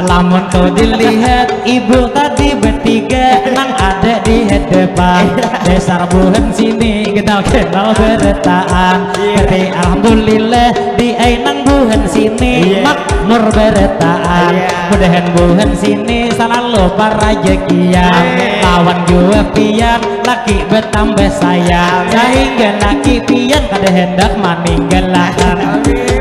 lamun tuh dilihat ibu tadi bertiga nang ada di depan dasar bulan sini kenal bertaan tapi alhamdulillah di nang bulan sini makmur bertaan mudahan bulan sini selalu parajekian lawan jua pian laki bertambah sayang sehingga laki pian kada hendak meninggalkan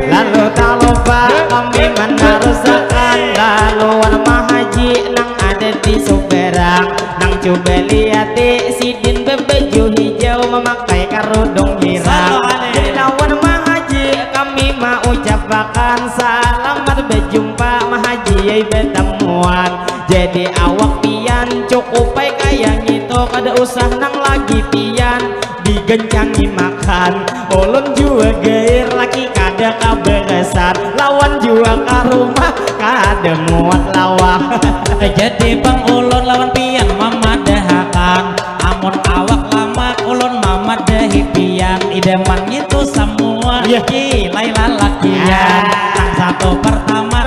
lalu tak lupa kami menarusakan laluan mahaji nang ada di Suberang nang coba lihat sidin berbaju hijau memakai kerudung hirang jadi lawan mahaji kami mau ucapkan selamat berjumpa mahaji bertemuan jadi awak pian cukup baik kayak gitu kada usah nang lagi pian digencangi makan ulun juga gair laki kada kaberesan lawan jua ke rumah kada muat lawang jadi bang ulun lawan pian mama dahakan amun awak lama ulun mama dahi pian idaman itu semua gilai lalakian yang satu pertama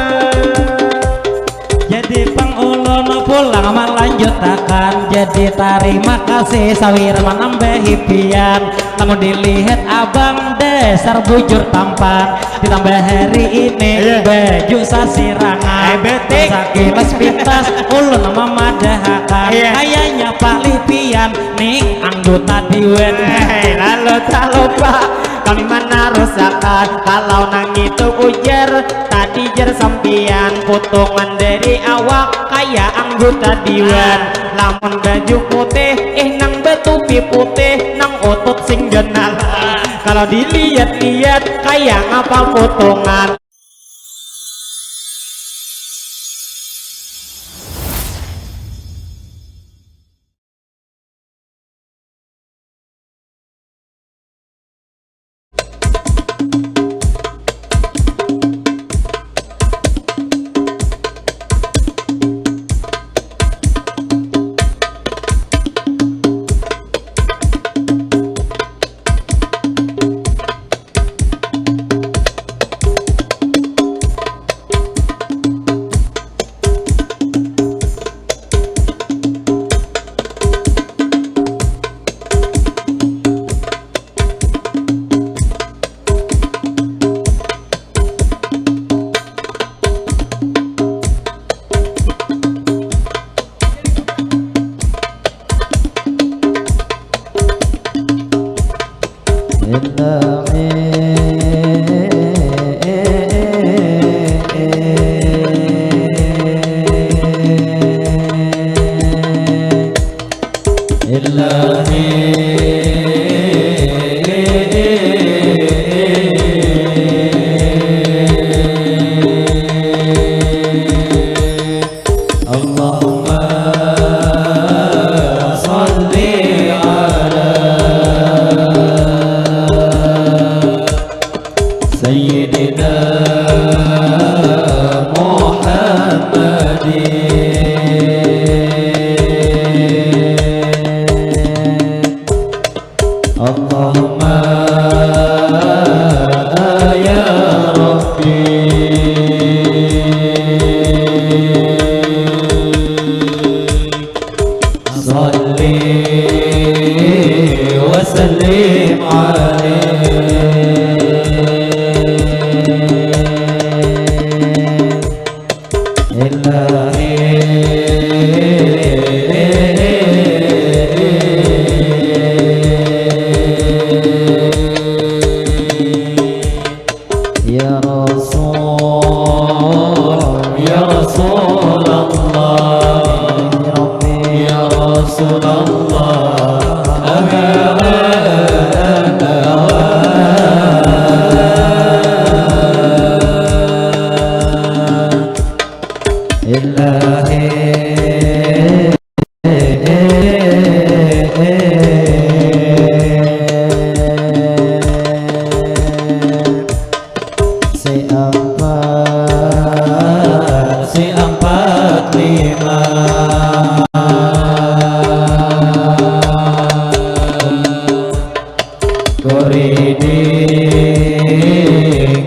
jadi bang ulun pulang melanjutakan jadi terima kasih sawir menambahi pian namun dilihat abang dasar bujur tampan ditambah hari ini baju sasirangan sakilas pintas ulun memadahakan kayaknya palih pian ning anggota diwen lalu tak lupa kami menarusakan kalau nang itu ujar tadi jar sampian potongan dari awak kayak anggota diwan lamun baju putih nang betupi putih nang otot sing genal kalau dilihat-lihat kayak ngapa potongan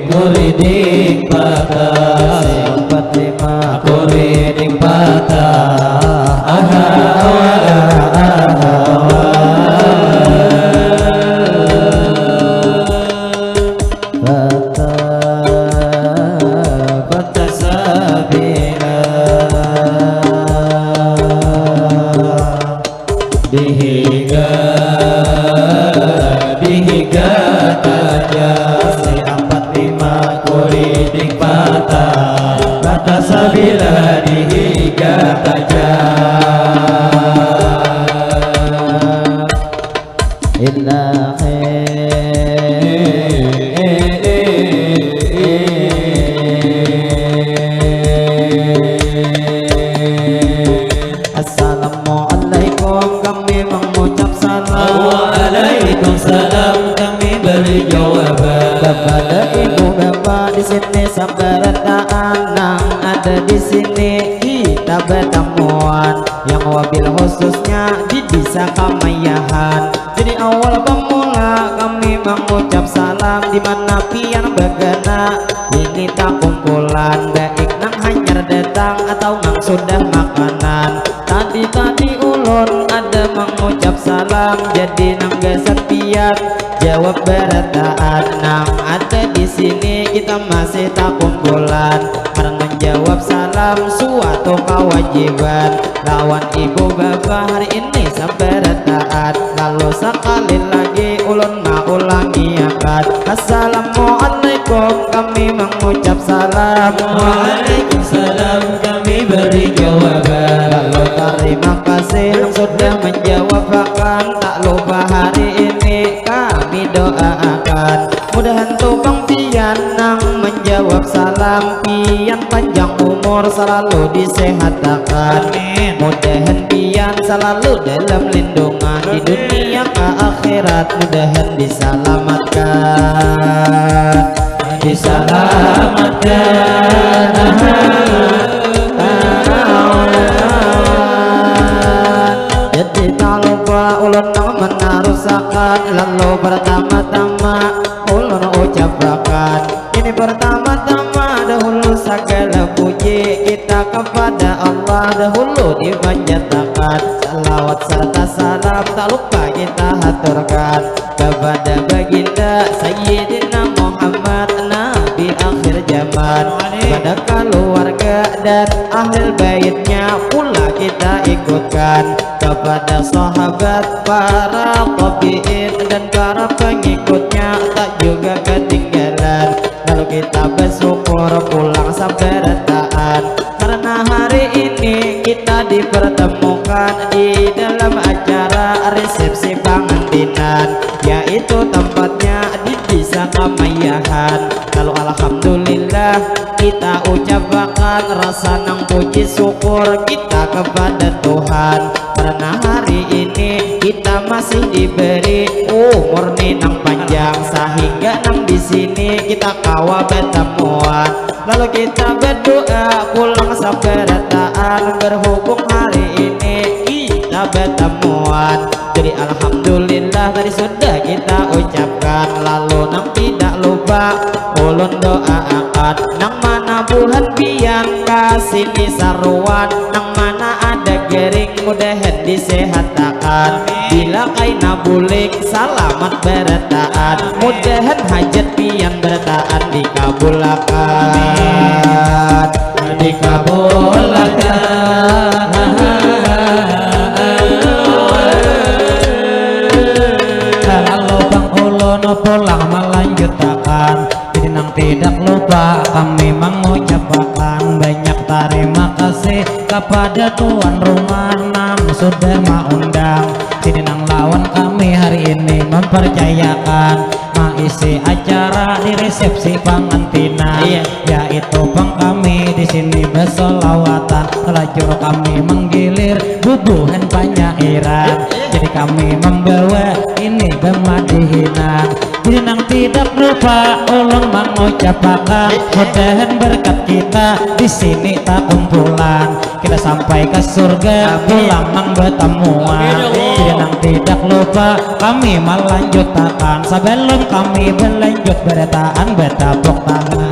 Kuridik patah 45 kulining patah aha wala patah sabila dihiga saja si 45 kulining patah patah sabila dihiga saja Assalamualaikum, kami mengucap salam. Waalaikumsalam, kami beri jawaban Kepada ibu bapak di sini sabarataan nang ada di sini kita bertemuan yang wabil khususnya di desa Kamayahan. Jadi awal pemula kami mengucap salam di mana pian begana ini tak kumpulan baik nang hanyar datang atau nang sudah makanan. Tadi ulun ada mengucap salam jadi nang geser pian jawab berataan nang ada di sini kita masih tak kumpulan karena jawab salam suatu kewajiban lawan ibu bapak hari ini sabarataan lalu sekali lagi ulun mau ulangi akad. Assalamualaikum kami mengucap salam. Waalaikumsalam, kami beri jawaban Lalu terima kasih yang sudah menjawab akan tak lupa hari ini kami doakan mudahan tukang pian nang menjawab salam pian panjang umur selalu disehatkan. Mudahan pian selalu dalam lindungan di dunia ke akhirat mudahan diselamatkan jadi tak lupa ulun menarusakan lalu pertama-tama ulun ucapkan ini pertama-tama dahulu segala puji kita kepada Allah dahulu dipanjatkan salawat serta salam tak lupa kita haturkan kepada baginda Sayyidina Muhammad Nabi akhir zaman pada keluarga dan ahli baitnya pula kita ikutkan kepada sahabat para tabi'in dan para pengikutnya tak juga ketinggalan lalu kita bersyukur pulang sabarataan karena hari ini kita dipertemukan di dalam acara resepsi pengantinan yaitu tempatnya di desa Kamayahan. Lalu alhamdulillah kita ucapkan rasa nang puji syukur kita kepada Tuhan karena hari ini kita masih diberi umur nang panjang sehingga nang di sini kita kawa bertemuan lalu kita berdoa pulang sabarataan berhubung hari ini kita bertemuan jadi alhamdulillah tadi sudah kita ucapkan lalu nang tidak lupa ulun doakan nang mana bulan pian kasih saruan nang mana ada gering mudahan disehatkan bila kaina bulik selamat berataan mudahan hajat pian berataan dikabulkan lalu bang ulun pulang melanjutkan jadi nang tidak lupa kami mengucapkan banyak terima kasih kepada tuan rumah nang sudah mengundang jadi nang lawan kami hari ini mempercayakan mengisi acara di resepsi pengantinan yaitu bang kami di sini bersolawatan telajur kami menggilir bubuhan penyairan jadi kami membawa ini kemadihinan jadi nang tidak lupa ulun mengucapkan mudahan berkat kita di sini tak kumpulan kita sampai ke surga pulang nang bertemuan jadi nang tidak lupa kami melanjutkan sebelum kami berlanjut berataan bertepuk tangan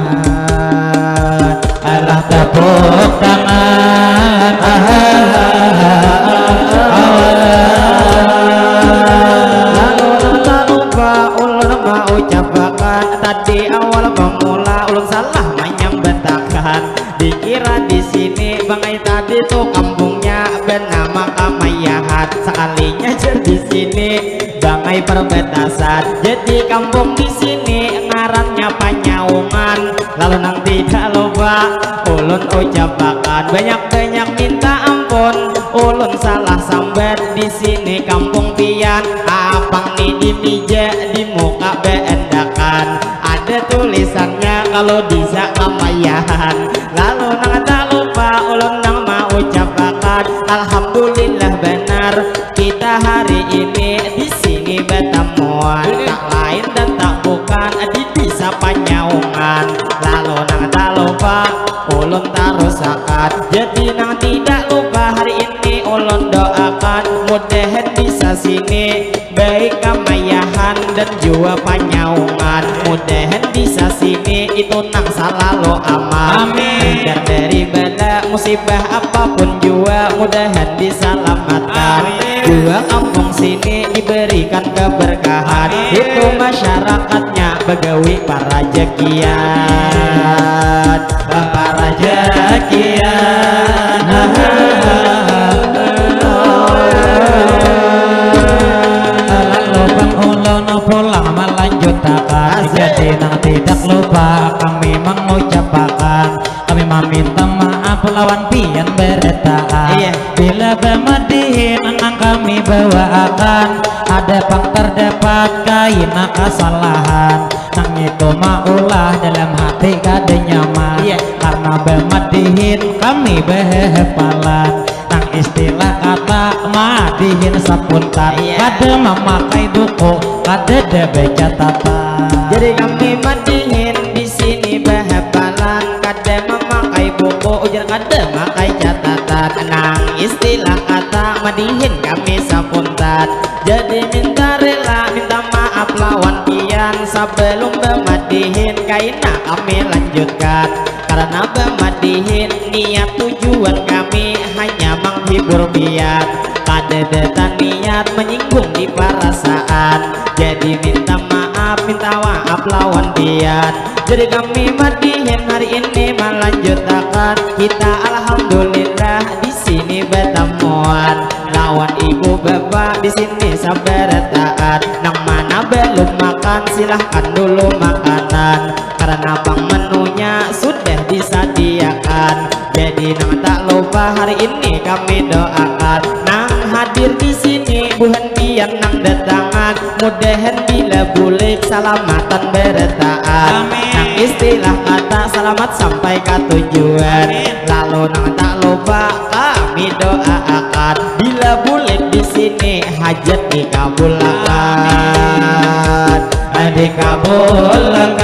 tepuk tangan. Lalu tak lupa ulun mengucapkan tadi awal pemula ulun salah menyambetakan. Dikira di sini bangai tadi tuh kampungnya bernama Kamayahan. Sekalinya di sini bangai perbatasan. Jadi kampung di sini ngarannya Panyaungan. Lalu nang tidak lupa ulun ucapkan banyak-banyak minta ampun. Ulun salah sambat di sini kampung pian. Apang nih di meja di muka beendakan. Ada tulisannya kalau bisa Kamayahan. Lalu nang tak lupa ulun nang mau ucapkan alhamdulillah benar kita hari ini di sini bertemuan. Tak lain dan tak bukan di desa Panyaungan. Lalu nang tak lupa ulun tarusakan. Jadi nang tidak lupa hari ini ulun doakan mudahan bisa sini baik Kamayahan dan juga Panyaungan. Mudahan bisa sini itu nang selalu aman. Terhindar dari bala musibah apapun juga mudahan diselamatkan. Juga kampung sini diberikan keberkahan. Itu masyarakatnya begawi para jekian, para jekian. Lalu bang ulun pulang melanjutkan. Jadi nang tidak lupa kami mengucapkan kami meminta maaf lawan pian beretaan. Bila bermedihin nang kami bawakan ada pang terdapat kaina kesalahan. Nang itu maulah dalam hati kada nyaman. Karena bermedihin kami berhafalan. Nang istilah kata madihin sapuntan. Kada memakai buku kada ada catatan. Jadi kami madihin di sini berhafalan. Kada memakai buku ujar kada memakai catatan. Nang istilah kata madihin kami sapuntan. Jadi minta rela minta maaf lawan pian. Sebelum bermadihin kaina kami lanjutkan. Karena bermadihin niat tujuan kami hanya menghibur pian. Kada ada niat menyinggung di perasaan. Jadi minta maaf lawan pian. Jadi kami madihin hari ini melanjutkan. Kita alhamdulillah di sini bertemuan. Lawan ibu bapak di sini sabarataan. Nang mana belum makan silahkan dulu makanan. Karena bang menunya sudah disediakan. Jadi nang tak lupa hari ini kami doakan. Nang hadir di sini buhan pian nang datangan. Mudahan bila bulik selamatan beretaan. Nang istilah kata selamat sampai ke tujuan. Lalu nang tak lupa kami doakan bila bulik di sini hajat dikabulkan. Dikabulkan.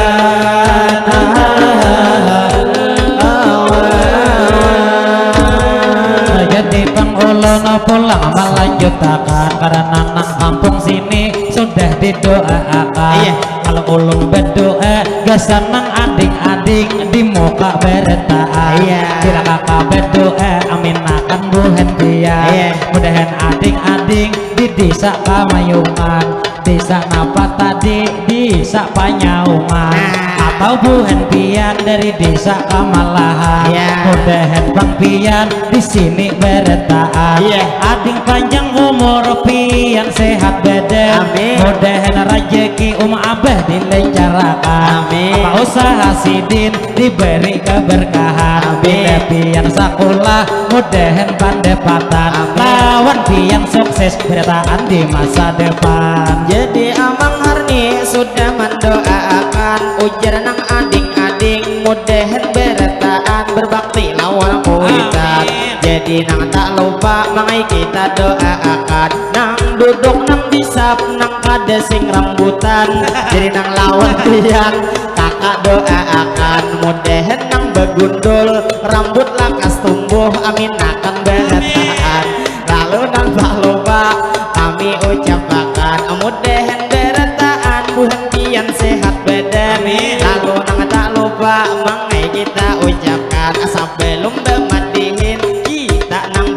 Jadi bang ulun pulang melanjutkan karena nang kampung sini sudah didoakan. Kalau ulun berdoa gak senang adik-adik di muka bertaan. Bila kakak berdoa amin akan buhen dia. Mudahan adik-adik di desa Kamayungan. Desa napa tadi desa Panyaungan. Atau buhen pian dari desa Kamalahan. Mudahan bang pian di sini beretaan. Ading panjang umur pian sehat badan. Mudahan rezeki abah dilencarakan. Apa usaha sidin diberi keberkahan. Bila pian sekolah mudahan pandepatan. Lawan pian sukses beretaan di masa depan. Jadi Amang Harni sudah mendoakan ujar nang ading-ading mudahan beretaan berbakti lawan kuitan. Jadi nang tak lupa mangai kita doakan. Nang duduk nang disap nang kada sing rambutan. Jadi nang lawan pian kakak doakan mudahan nang begundul rambut lakas tumbuh amin akan beretaan. Lalu nang tak lupa kami ucapkan mudahan beretaan buhan pian sehat badan. Lalu nang tak lupa mangai kita ucapkan asap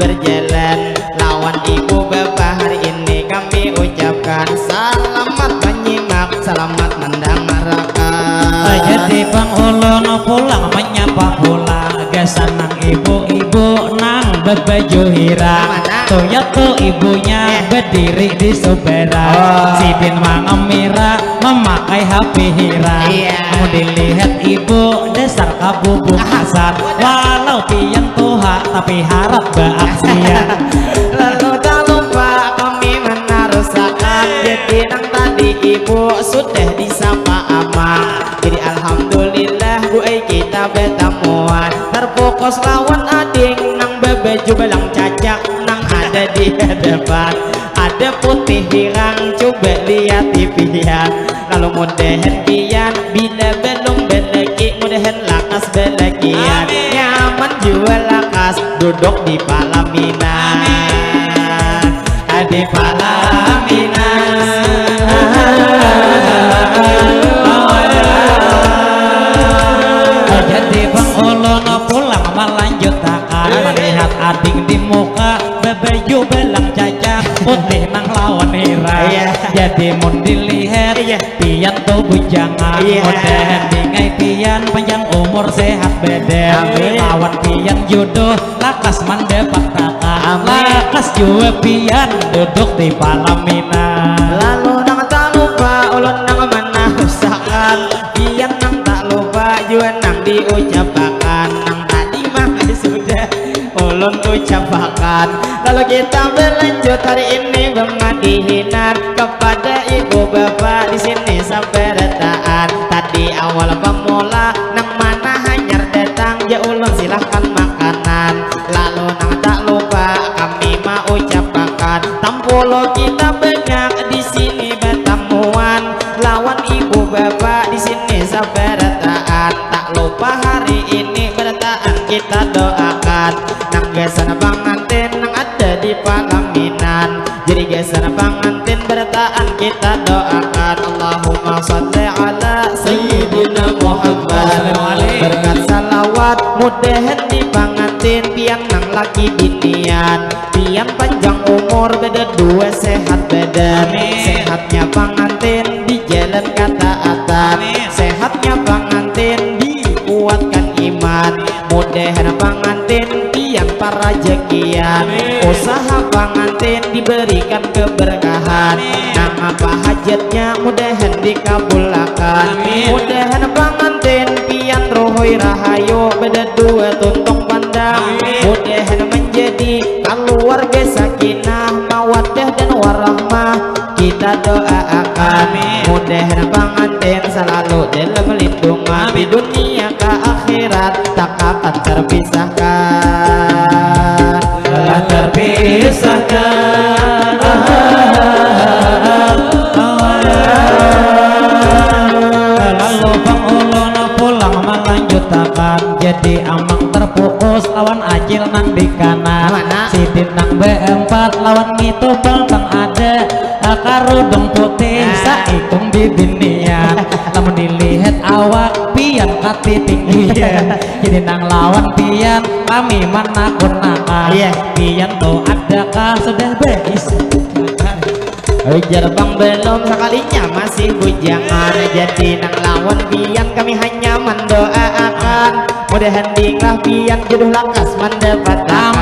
berjalan. Lawan ibu bapak hari ini kami ucapkan selamat menyimak, selamat mendengarkan. Jadi penghulun pulang menyapa pula, gesanang ibu-ibu nang berbaju hirang. Tuh ya tuh ibunya berdiri di sobera, Sidin mengemira memakai HP hirang. Mau dilihat ibu dasar kabubuk asar, walau pian tuha tapi harap beaksian. Lalu tak lupa kami menarusakan, jadi nang tadi ibu sudah disapa amang. Jadi alhamdulillah bu kita bertemuan, terfokus lawan ading nang berbaju belang cacak nang ada di hadapan. Ada putih hirang coba lihat tipian, lalu mudahan pian bila belum belaki mudahan lakas belakian. Nyaman jual lakas duduk di palaminan, di palaminan. Jadi penghulun pulang melanjutkan, melihat ading di muka berbaju belang cacak putih nang lawan hirang. Jadi mun dilihat pian tuh bujangan, mudahan dingai pian panjang umur sehat badan. Lawan pian jodoh lakas mendapat takkan, lakas jua pian duduk di palaminan. Lalu nang tak lupa ulun nang menahusakan, pian nang tak lupa jua nang diucapkan. Nang tadi mah sudah ulun ucapkan. Lalu kita berlanjut hari ini bermadihinan kepada ibu bapak di sini sampai retaan. Tadi awal pemula nang mana hanyar datang ya ulun silahkan makanan. Lalu nang tak lupa kami mau ucapkan, tampulo kita banyak di sini bertemuan. Lawan ibu bapak di sini sampai retaan. Tak lupa hari ini bertaan kita doakan, nang gesan pengantin nang ada di palaminan. Jadi gesan pengantin bertaan kita doakan, Allahumma sholli ala sayyidina Muhammad. Berkat salawat mudahan di pengantin pian nang laki binian, pian panjang umur beda dua sehat badan. Sehatnya pengantin di jalan ketaatan, sehatnya pengantin dikuatkan iman. Mudahan pengantin pian para rezekian, usaha pengantin diberikan keberkahan. Nang apa hajatnya mudahan dikabulkan. Mudahan pengantin pian rohoi rahayu beda dua tuntung pandang. Mudahan menjadi keluarga sakinah mawaddah dan warahmah. Kita doakan mudahan pengantin selalu dalam lindungan di dunia ke akhirat, tak akan terpisahkan, tak terpisahkan. Lalu penghulun pulang melanjutkan, jadi amang terfokus lawan acil nang di kanan. Sidin nang B4 lawan itu bang ada karudung putih saikung di binian. Lamun dilihat awak pian kati tinggian, jadi nang lawan pian kami menakut-nakut. Pian tuh adakah sudah beis? Gerbang belum sekalinya masih bujangan, jadi nang lawan pian kami hanya mendoakan. Mudahan dinglah pian jodoh lakas mendapatkan,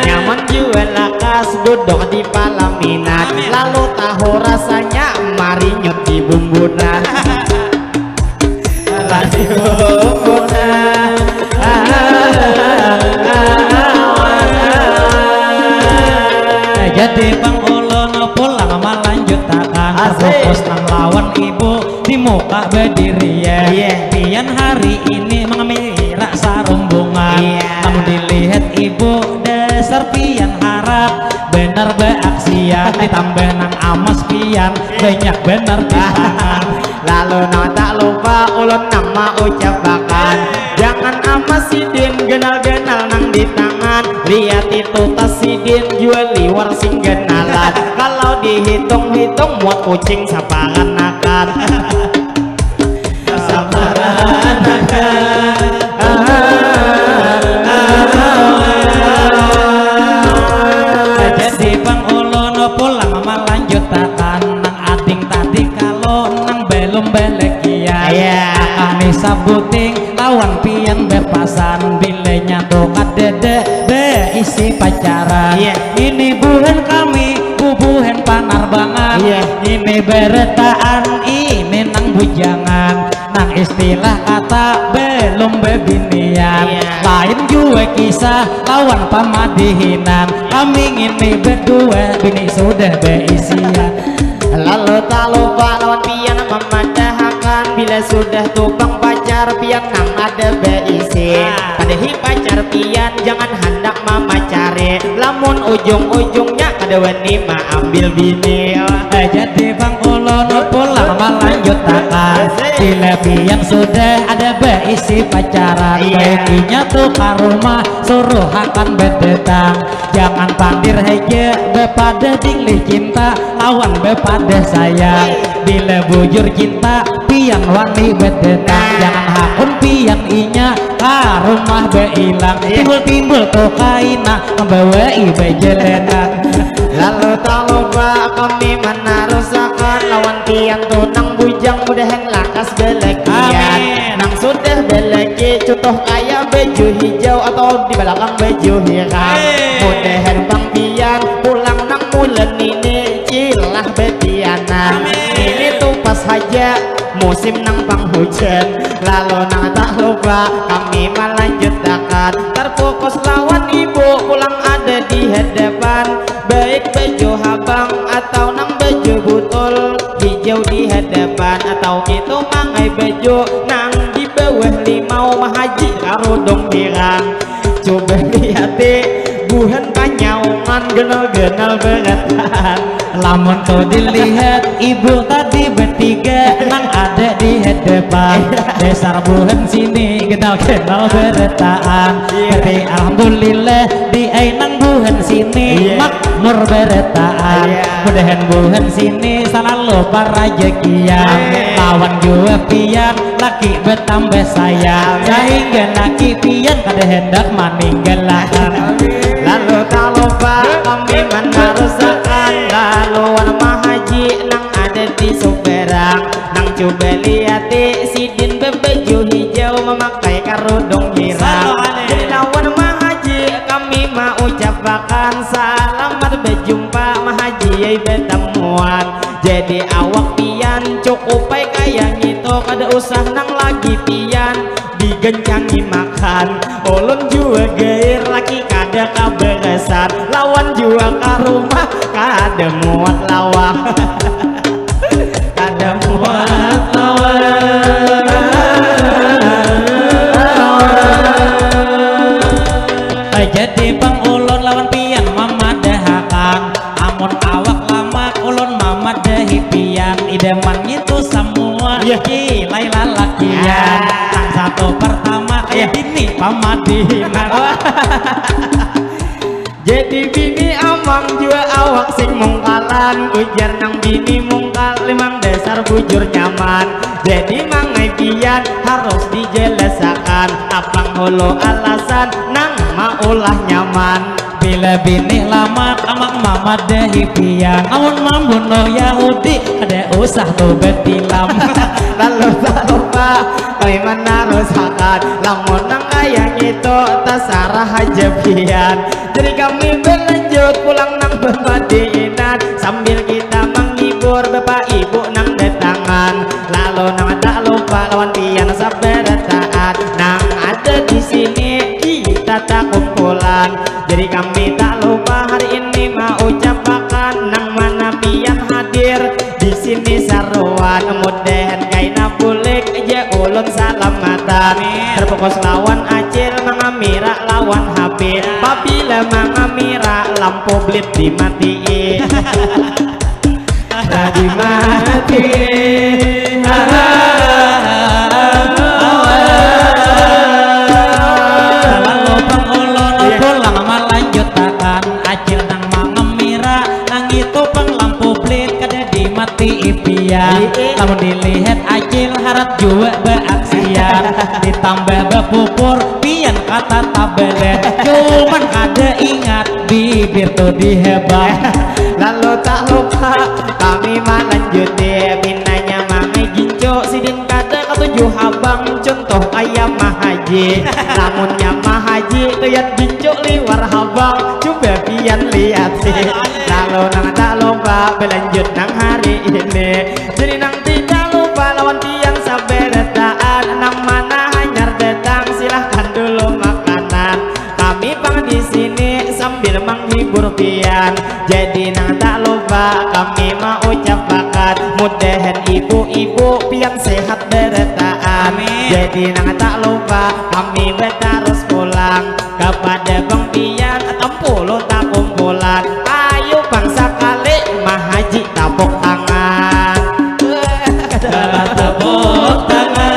nyaman jual lakas duduk di palaminan. Lalu tahu rasanya mari nyot di bumbunan, di bumbunan. Jadi penghulun pulang melanjutkan, fokus nang lawan ibu di muka berdiri ya. Pian hari ini mengambil rasa rombongan. Namun dilihat ibu dasar pian harap bener beaksian, ditambah nang amas pian banyak bener pisan. Lalu tak lupa ulun nama ucapkan, jangan amas sidin genal-genal nang di tangan. Lihat itu tas sidin jual liwar sing genalan, kalau dihitung-hitung muat kucing saparan akan. Saparan akan. lanjutakan nang ading tadi kalau nang belum belekian Iya. akane sabuting lawan pian berpasan bilenya tuh kadede beisi pacaran Iya. ini buhen kami bubuhen panarbangan Iya. ini beretaan ini nang bujangan nang istilah kata belum bebinian Iya. lain juga kisah lawan pamadihinan kami ini berdua bini sudah beisian Lalu tak lupa lawan pian memadahakan bila sudah tumpang pacar pian nang ada beisi kadehi pacar pian jangan hendak mama cari lamun ujung-ujungnya kada wani ma ambil bini jadi bang ulun pulang melanjutkan bila pian sudah ada beisi pacaran Iya. baiknya tuh ke rumah suruh akan bedetang jangan pandir heje bepada dingli cinta lawan bepada saya bila bujur cinta pian wani bedetang jangan hakun pian inya ke rumah beilang timbul-timbul tuh kaina membawa ibe jelenan Lalu tak lupa kami menarusakan lawan pian tuh nang bujang mudahan lakas belekian Amin. nang sudah beleki contoh kaya baju hijau atau di belakang baju hitam mudahan bang pian pulang nang bulan ini cilah betianan ini tuh pas saja musim nang penghujan lalu nang tak lupa kami melanjutkan terfokus lawan ibu pulang ada di hadapan baik baju habang atau nang baju butul hijau di hadapan atau itu mangai baju nang di bawah limau mahaji karudung hirang coba lihat buhan panyaungan genal-genal beretan lamun tuh dilihat ibu tadi bertiga nang ada di hadapan dasar buhen sini kenal-kenal beretaan tapi alhamdulillah di nang buhen sini makmur beretaan mudahan buhen sini selalu parajekian lawan jua pian laki bertambah sayang sehingga laki pian kada hendak meninggalkan lalu tak lupa kami menarusakan laluan mahaji nang ada di Suberang nang coba lihat sidin berbaju hijau memakai karudung hirang jadi lawan mahaji kami mau ucapkan selamat berjumpa mahaji bertemuan jadi awak pian cukup baik kayak gitu kada usah nang lagi pian digencangi makan ulun juga gair laki kada kaberesan lawan jua ke rumah kada muat lawang kada muat lawang jadi bang ulun lawan pian mamadahakan amun awak lama ulun mamadahi pian idaman itu semua kilai lalakian yang satu pertama kayak bini pamadihinan jadi bini amang jua awak sing mungkalan ujar nang bini mungkal limang dasar bujur nyaman jadi mangai pian harus dijelasakan apang holo alasan nang maulah nyaman bila bini lama amang mamadahi pian namun mambunuh Yahudi ada usah tuh betilam lalu tak lupa kami menarusakan lamun nang kayak gitu tasarah aja pian jadi kami berlanjut pulang nang Bemadinan sambil kita menghibur bapak ibu nang datangan lalu nang tak lupa lawan pian sabarataan nang ada di sini kita tak kumpulan jadi kami tak lupa hari ini mau ucapkan nang mana pian hadir di sini saruan mudahan kaina bulik aja ulun salamatan terfokus lawan acil mengamira lawan HP apabila mengamira lampu blit dimatiin dimatiin lalu bang ulun pulang melanjutkan acil nang mangemira nang itu pang lampu blit kada dimati pian namun dilihat acil harap jua beaksian ditambah bepupur pian kata tabelet cuman kada ingat bibir tuh dihebat lalu tak lupa haji. Namunnya mah haji lihat bincuk liwar habang, coba pian lihat sih. Lalu nang tak lupa berlanjut nang hari ini. Jadi nang tidak lupa lawan tiang saberetaan, nang mana hanyar datang silahkan dulu makanan. Kami pang di sini sambil menghibur pian. Jadi nang tak lupa kami mau ucapkan mudahan ibu-ibu pian sehat beretaan. Jadi nang tak lupa kami terus pulang kepada bang pian 60 tak kumpulan. Ayo bangsa kali mah haji tepuk tangan. Tepuk tangan.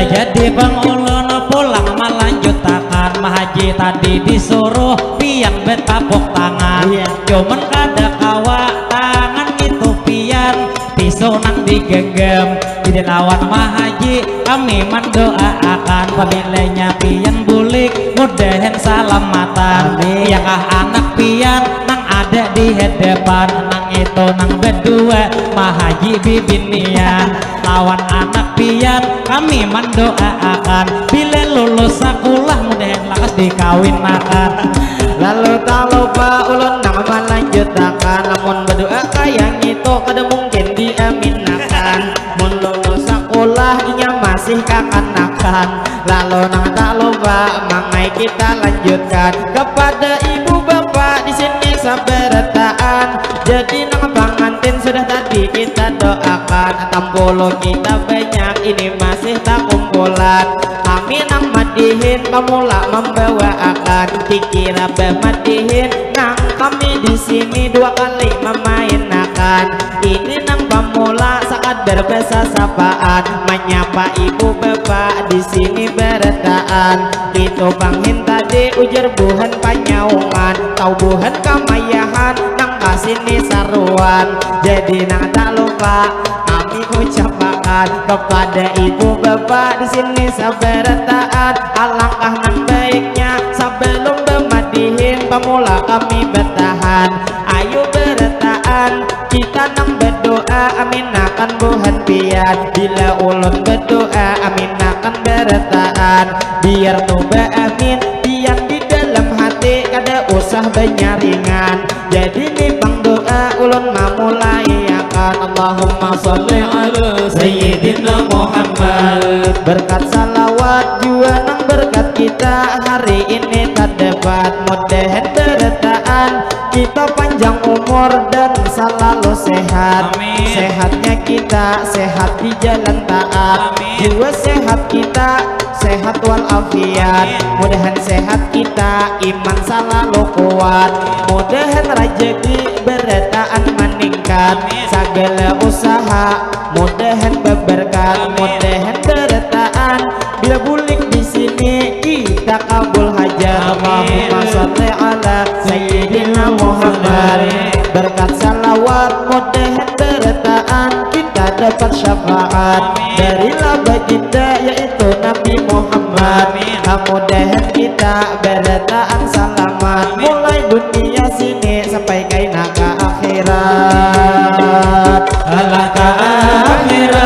Jadi Bang Ulun pulang melanjutkan haji tadi disuruh pian bertepuk tangan. Cuman kada kawa tangan itu pian pisau nang digenggam. Jadi lawan haji kami mendoakan pamilenya pian bulik mudahan salamatan. Yakah anak pian nang ada di hadapan nang itu nang berdua haji bibinian. Lawan anak pian kami mendoakan bila lulus sekolah mudahan lakas dikawin makan. Lalu tak lupa ulun nang melanjutkan namun berdoa kayang itu kada mungkin diaminakan. Mun lulus sekolah inya masih kakanakan. Lalu nang tak lupa mangai kita lanjutkan kepada ibu bapak di sini saberetaan. Jadi nang pengantin sudah tadi kita doakan 60 kita banyak ini masih tak kumpulan. Kami nang madihin pemula membawa akan dikira madihin nang kami di sini 2 kali memainkan. Ini nang pemula saat berbesa sapaan menyapa ibu bapak di sini beretaan. Itu banghin tadi ujar buhan panyaungan tau buhan kamayahan nang kasini saruan. Jadi nang tak lupa kami ucapkan kepada ibu bapak di sini saberetaan. Alangkah nang baiknya sebelum bermadihin pemula kami bertahan. Ayo beretaan kita nang berdoa aminakan buhan pian. Bila ulun berdoa aminakan beretaan biar toba amin pian di dalam hati kada usah benyaringan. Jadi nih bang doa ulun memulai akan Allahumma sholli ala Sayyidina Muhammad. Berkat salawat jua nang berkat kita hari ini tak dapat mudahan beretaan kita panjang umur dan selalu sehat. Sehatnya kita sehat di jalan taat. Jiwa sehat kita sehat walafiat. Mudahan sehat kita iman selalu kuat. Mudahan rezeki beretaan meningkat. Segala usaha mudahan berberkat. Mudahan beretaan bila bulik di sini kita kabul hajat. Allahumma sholli ala Sayyidina Muhammad. Berkat salawat mudahan beretaan kita dapat syafaat dari laba kita yaitu Nabi Muhammad. Mudahan kita beretaan selamat mulai dunia sini sampai kaina ke akhirat. Allah ke akhirat.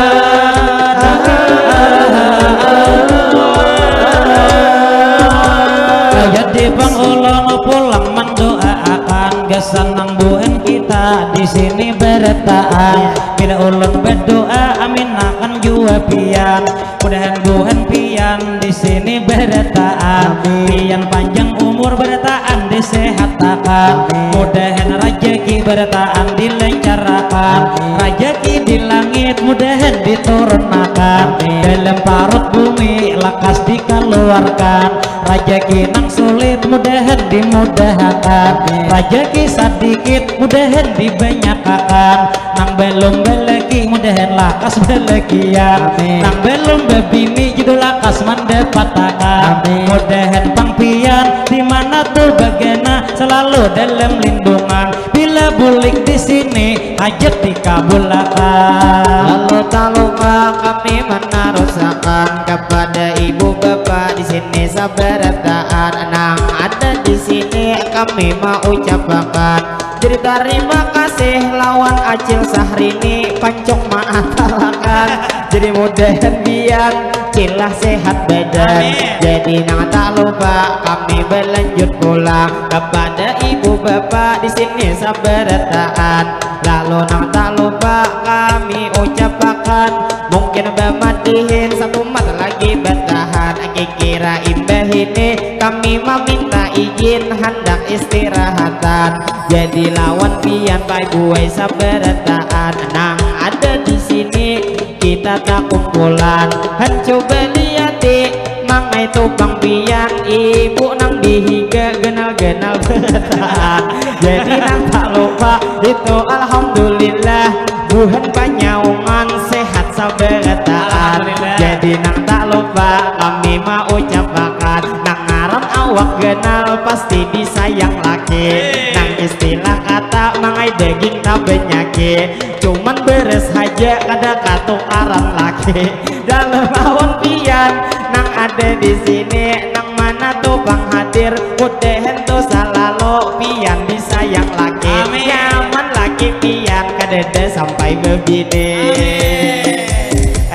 Jadi Bang Ulun pulang mendoakan gesanang buhan kita di sini beretaan. Bila ulun berdoa aminakan jua pian. Mudahan buhan pian di sini beretaan. Pian panjang umur beretaan disehatakan. Mudahan rezeki beretaan dilancarkan. Rezeki di langit mudahan diturunkan. Dalam parut bumi lekas dikeluarkan. Rezeki nang sulit mudahan dimudahkan. Rezeki sedikit mudahan dibanyakan. Nang belum beleki mudahan lakas belekian. Nang belum bebini judul lakas mendapatkan. Mudahan pang pian di mana tuh bagena selalu dalam lindungan. Bila bulik di sini hajat dikabulkan. Lalu tak lupa kami menarusakan kepada ibu bapak di sini saberetaan nang ada di sini kami mau ucapkan Jadi terima kasih lawan Acil Sahrini pancong maatalakan. Jadi mudahan biar cilah sehat badan. Jadi nang tak lupa kami berlanjut pulang kepada ibu bapak di sini sabarataan. Lalu nang tak lupa kami ucapkan mungkin bematihin satu mat lagi bertahan. Aki kira imbah ini kami meminta izin hendak istirahatan. Jadi lawan pian pai buai sabarataan nang ada di sini kita tak kumpulan. Han coba liati mangai tupang pian ibu nang dihiga genal-genal bertahan. Jadi nang tak lupa itu alhamdulillah buhan panyaungan sehat sabarataan. Jadi nang tak lupa kami mau ucapkan nang ngaran awak genal pasti disayang laki. Nang istilah kata mangai daging tak penyakit cuman beres aja kada katukaran laki. Dalam awan pian nang ada di sini nang mana tuh bang hadir mudahan tuh selalu pian disayang laki. Nyaman laki pian kadada sampai bebini.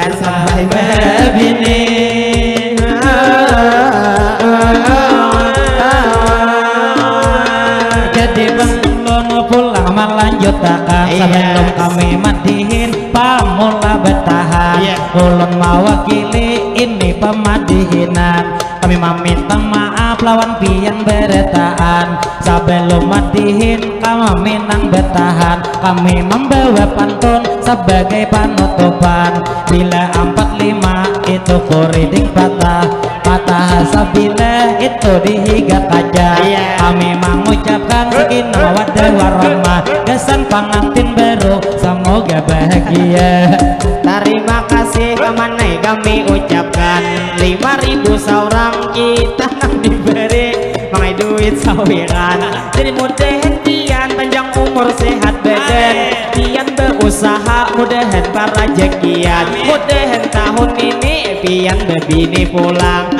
Sampai bebini. Jadi bang ulun pulang melanjutkan sebelum kami madihin pamula bertahan. Ulun mewakili ini pemadihinan. Kami meminta maaf lawan pian bertahan. Sebelum madihin kami minang bertahan. Kami membawa pantun sebagai penutupan. Bila 45 itu kuriding patah, patah sabila itu dihiga kaca. Kami mengucapkan sakinah mawaddah warahmah kesan pengantin baru semoga bahagia. Terima kasih kemanai kami ucapkan 5.000 seorang kita nang diberi mangai duit sawiran. Jadi mudahan pian panjang umur sehat badan, pian berusaha mudahan para jekian. Mudahan tahun ini pian bebini pulang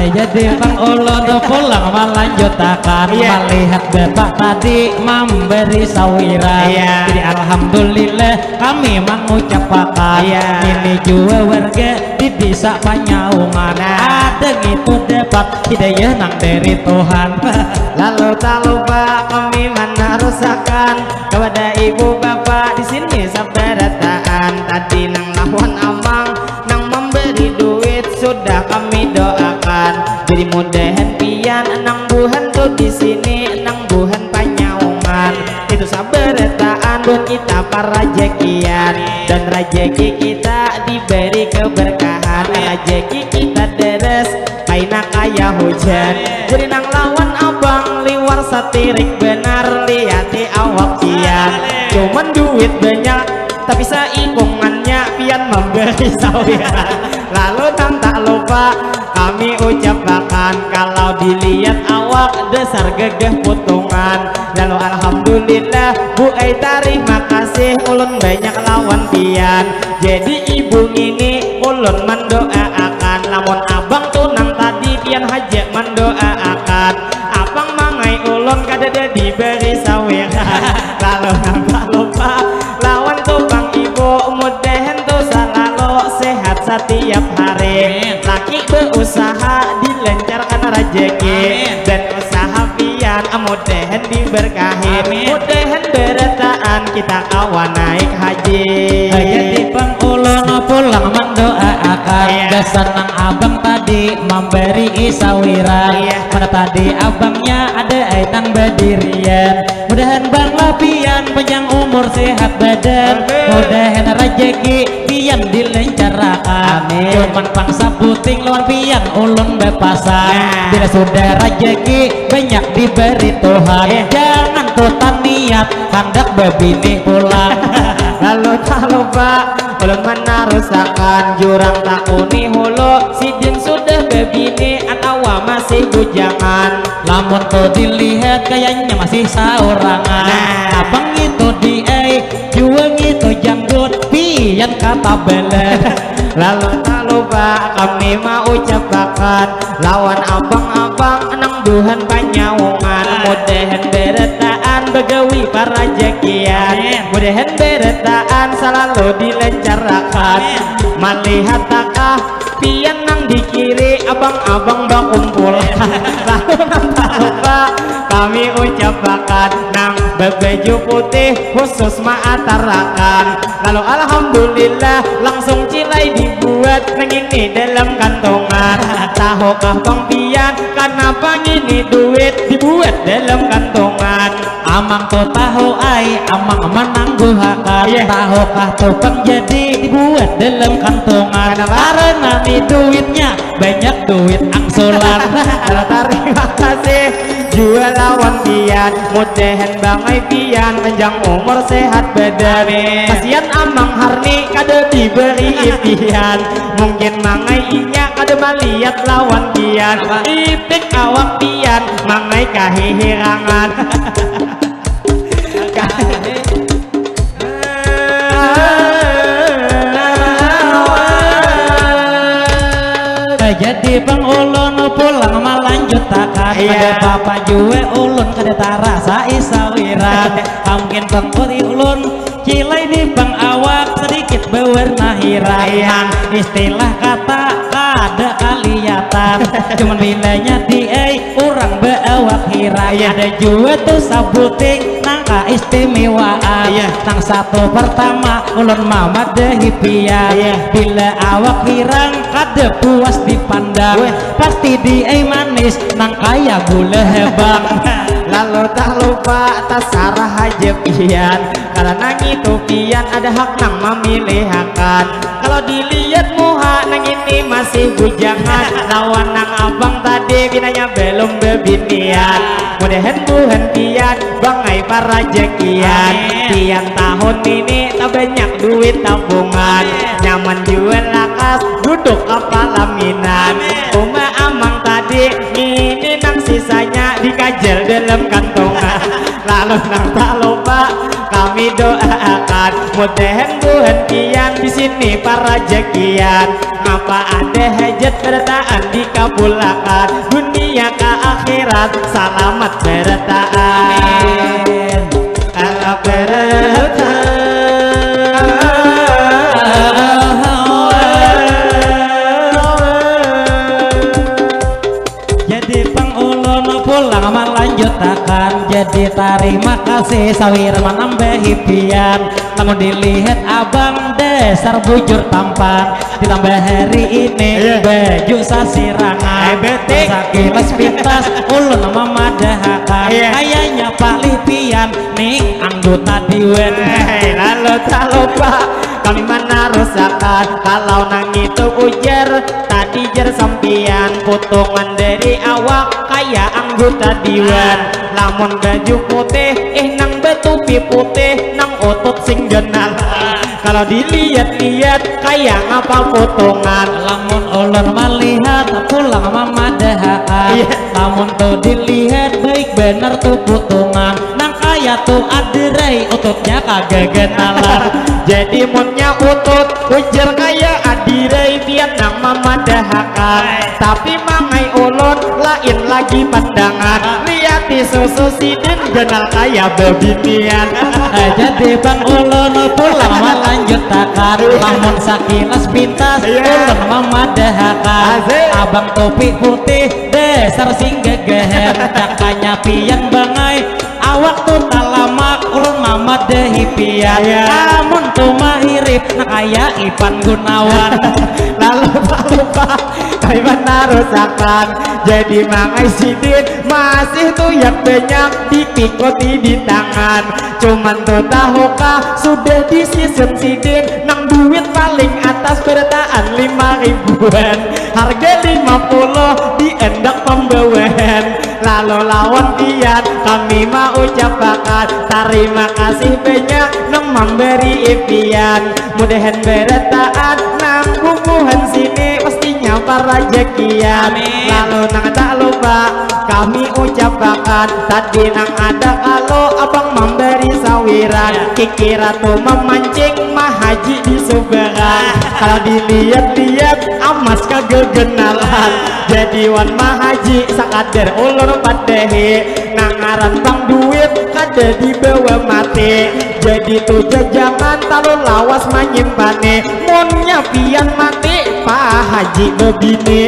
Jadi bang ulun pulang melanjutkan melihat bapak tadi memberi sawiran. Jadi alhamdulillah kami mengucapkan ini juga warga di desa Panyaungan ada gitu dapat hidayah nang dari Tuhan. Lalu tak lupa kami menarusakan kepada ibu bapak di sini sabarataan. Tadi nang lawan amang nang memberi duit sudah kami doakan. Jadi mudahan pian nang buhan tuh di sini nang buhan Panyaungan itu sabarataan buat kita para jekian. Dan rejeki kita diberi keberkahan, rejeki kita deres kaina kaya hujan. Jadi nang lawan abang liwar satirik benar liati awak pian cuman duit banyak tapi saikungannya pian memberi sawiran. Lalu nang tak lupa kami ucapkan kalau dilihat awak dasar gagah putungan. Lalu alhamdulillah Bu Ai terima kasih ulun banyak lawan pian. Jadi ibu ini ulun mendoakan lamun abang tunang tadi pian hajat mendoakan abang mangai ulun kadada diberi sawiran. Lalu nang tak lupa lawan tuh bang ibu mudahan tuh selalu sehat setiap hari. Laki berusaha dilancarkan rezeki dan usaha pian mudahan diberkahi. Mudahan berataan kita kawan naik haji. Jadi bang ulun pulang mendoakan kesenang abang tadi memberi sawiran. Pada tadi abangnya ada nang berdirian. Mudahan bang lapian panjang umur sehat badan. Mudahan rezeki pian dilancarkan. Cuman pangsa puting lawan pian ulun bepasan. Bila sudah rezeki banyak diberi Tuhan. Jangan tutan niat hendak bebini pulang. Lalu tak lupa ulun menarusakan jurang takuni hulu sidin sudah bebini atau masih bujangan. Lamun tuh dilihat kayaknya masih saurangan. Abang itu dia juang itu janggut pian kata belen. Lalu tak lupa kami mau ucapkan lawan abang-abang nang duhan Panyaungan mudahan beretaan begawi para jakian, mudahan beretaan selalu dilancarkan. Melihat takah pian nang di kiri abang-abang bakumpul. Lalu tak lupa kami ucapkan nang berbaju putih khusus maatarakan. Lalu alhamdulillah langsung cilai dibuat nang ini dalam kantongan. Tahukah bang pian kenapa ini duit dibuat dalam kantongan? Amang to tahu ai, amang menangguhakan. Tahukah tukang jadi dibuat dalam kantongan? Karena nih duitnya banyak duit angsuran. Terima kasih jual lawan pian, mudahan bangai pian panjang umur sehat badan. Kasihan amang Harni kada diberi pian, mungkin mangai inya kada melihat lawan pian. Ipik awak pian mangai kahihirangan. Jadi bang ulun pulang melanjut takkan. Ada bapak juwe ulun kada tarasa isawiran. Mungkin bang putih ulun cilai di bang awak sedikit berwarna hirang. Istilah kata kada kaliyatan, cuman bilanya di orang beawak hirang. Ada juwe tuh sabuting nangka istimewaan. Nang satu pertama ulun mama dehipian. Bila awak hirang kada puas dipandang, pasti di manis nang kaya gula hebang. Lalu tak lupa tasarah aja pian, karena itu pian ada hak nang memilihkan. Kalau dilihat muha nang ini masih bujangan, lawan nang abang tadi binanya belum bebinian. Mudahan buhan pian bangai para jakian. Pian tahun ini tak banyak duit tabungan, nyaman jual lakas duduk apa laminan. Uma amang tadi ini nang sisanya dikajal dalam kantongan. Lalu nang tak lupa kami doakan, mudahan buhan pian di sini para jakian. Ngapa ada hajat bertaan dikabulkan, dunia ke akhirat selamat bertaan. Allah bertaan. Jadi bang ulun pulang melanjutkan. Jadi terima kasih sawir menambahi pian. Kamu dilihat abang dasar bujur tampan, ditambah hari ini baju sasirangan. Sakilas pintas ulun memadahakan. Kayaknya palih pian ning anggota diwen. Lalu tak lupa kami mana rusakan, kalau nang itu ujar tadi jar sampian. Potongan dari awak kayak anggota diwan. Lamun baju putih nang betupi putih nang otot sing genal. Kalau dilihat-lihat kayak ngapa potongan. Lamun ulun melihat pulang memadahakan. Lamun tuh dilihat baik bener tuh potongan. Nang kaya tuh adirai ototnya kagak genalan. Jadi munnya utut ujar kayak adirai pian nang memadahakan. Tapi mangai ulun lain lagi pandangan. Lihat di susu sidin genal kayak bebinian. Jadi bang ulun pulang melanjutkan. Lamun sakilas pintas ulun memadahakan. Abang topi putih dasar sing gegeher. Cakanya pian bangai awak tuh talamak ulun memadahi pian. Namun tuh mahirip nak kaya Ipan Gunawan. Lalu tak lupa kami menarusakan. Jadi mangai sidin masih tuh yang banyak dipikoti di tangan. Cuman tuh tahukah sudah disusun sidin nang duit paling atas bertaan 5.000-an. Harga 50 diendak pembawaan. Lalu lawan pian kami mau ucapkan terima kasih banyak nang memberi impian. Mudahan bertaan nang kumpulan sini pastinya para jakian. Lalu nang tak lupa kami ucapkan tadi nang ada kalau abang memberi sawiran. Kikira tuh memancing mahaji di Subaran. Kalau dilihat-lihat amas kagak gegenalan jadi wan mahaji sakadar ulur padehi nangaran bang duit kada dibawa mati jadi tuh jajangan taruh lawas manyimpane monnya pian mati pak haji bebini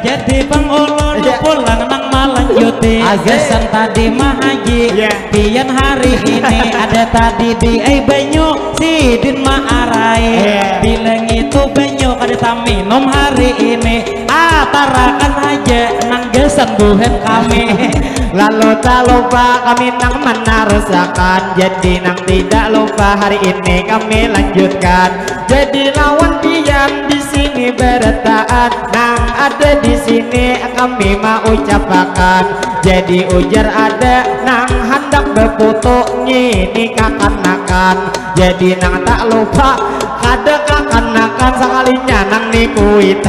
jadi bang ulun pulang nang malanjuti gesan tadi mahaji pian hari ini ada tadi di banyu sidin maarai bilang itu banyu kada tak minum hari ini tarakan aja nang gesan buhen kami lalu tak lupa kami nang menarusakan jadi nang tidak lupa hari ini kami lanjutkan jadi lawan pian di sini bertaat nang ada di sini kami mau ucapkan jadi ujar ada nang hendak berfoto ngini kakanakan jadi nang tak lupa kada kakanakan sekalinya nang nikuit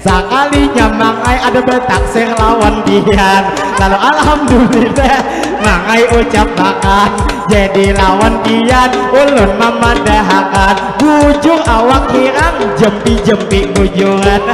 sekalinya mangai ada betaksih lawan pian lalu alhamdulillah mangai ucapkan jadi lawan pian ulun memadahakan bujung awak hirang jempi-jempi bujuran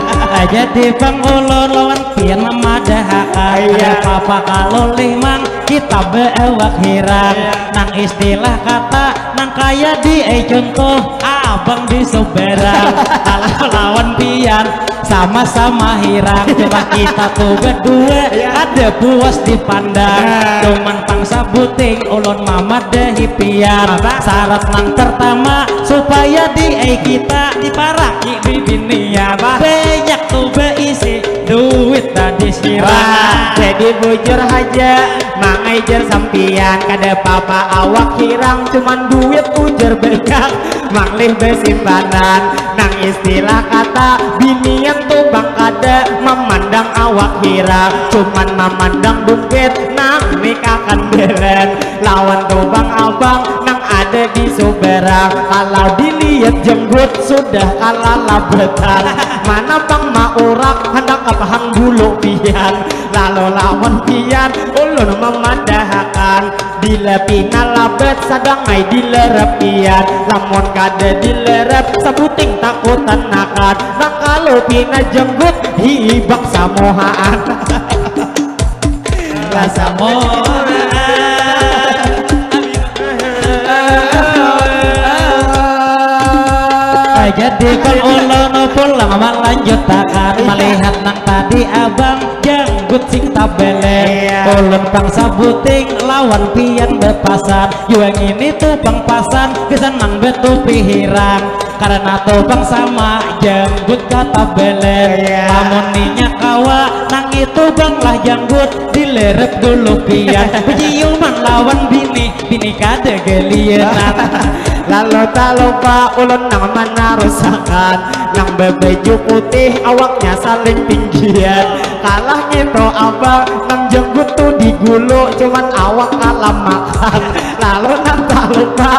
jadi bang ulun lawan pian memadahakan apa kalau limang kita beewak hirang nang istilah kata nang kaya di contoh abang di soberang kalau lawan pian sama-sama hirang coba kita tuh berdua ada puas dipandang cuman pangsa buting ulun mama dehi pian syarat nang pertama supaya di kita diparaki di dunia banyak tuh beisi duit tadi sirang jadi bujur aja mangai jar sampian kada papa awak hirang cuman duit ujar banyak manglih besimpanan nang istilah kata binian tuh bang kada memandang awak hirang cuman memandang duit nang nikakan beren lawan tuh bang abang nang ada di soberang kalau dilihat jenggot sudah kalah labetan mana bang maurak hendak kepahang bulu pian lalu lawan pian ulun memadahakan bila pina labet sadangai dilerep pian lamun kada dilerep sebuting takutan nakan nang kalau pina jenggut hibak samohaan rasa mohaan jadi kalau ulun pulang melanjutkan melihat nang tadi abang janggut sing tabele ulun bangsa buting lawan pian bepasan yang ini tuh bang pasan kesenang betul pihirang karena tuh bang sama janggut kata bele namun ninya kawa nang itu bang lah janggut dilerep dulu pian penciuman lawan bini kada gelienan lalu tak lupa ulun nang menarusakan nang bebeju putih awaknya saling tinggian kalah gitu abang nang jenggut tuh digulu cuman awak kalah makan lalu nang tak lupa